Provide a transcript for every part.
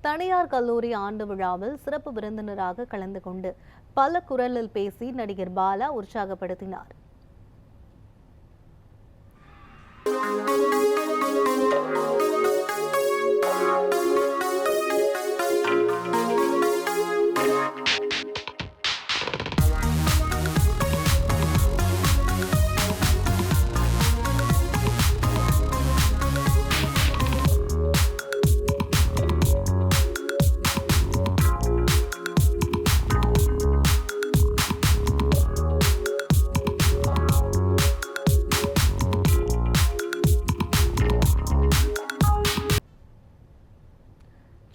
தனியார் கல்லூரி ஆண்டு விழாவில் சிறப்பு விருந்தினராக கலந்து கொண்டு பல குரலில் பேசி நடிகர் பாலா உற்சாகப்படுத்தினார்.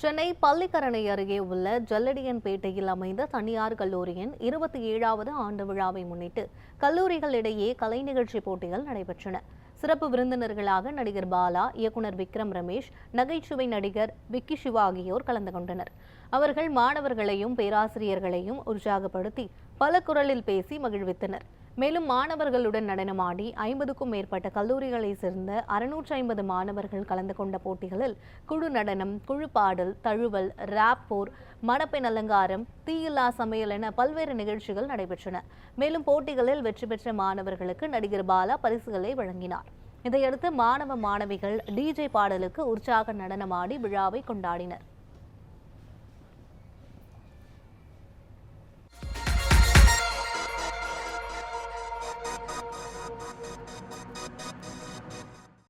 சென்னை பள்ளிக்கரணை அருகே உள்ள ஜல்லடியன்பேட்டையில் அமைந்த தனியார் கல்லூரியின் 27வது ஆண்டு விழாவை முன்னிட்டு கல்லூரிகளிடையே கலை நிகழ்ச்சி போட்டிகள் நடைபெற்றன. சிறப்பு விருந்தினர்களாக நடிகர் பாலா, இயக்குனர் விக்ரம் ரமேஷ், நகைச்சுவை நடிகர் விக்கி சிவா ஆகியோர் கலந்து கொண்டனர். அவர்கள் மாணவர்களையும் பேராசிரியர்களையும் உற்சாகப்படுத்தி பல குரலில் பேசி மகிழ்வித்தனர். மேலும் மாணவர்களுடன் நடனமாடி 50க்கும் மேற்பட்ட கல்லூரிகளை சேர்ந்த 650 மாணவர்கள் கலந்து கொண்ட போட்டிகளில் குழு நடனம், குழு பாடல், தழுவல், ராப் போர், மணப்பெண் அலங்காரம், தீயில்லா சமையல் என பல்வேறு நிகழ்ச்சிகள் நடைபெற்றன. மேலும் போட்டிகளில் வெற்றி பெற்ற மாணவர்களுக்கு நடிகர் பாலா பரிசுகளை வழங்கினார். இதையடுத்து மாணவ மாணவிகள் டிஜே பாடலுக்கு உற்சாக நடனமாடி விழாவை கொண்டாடினர்.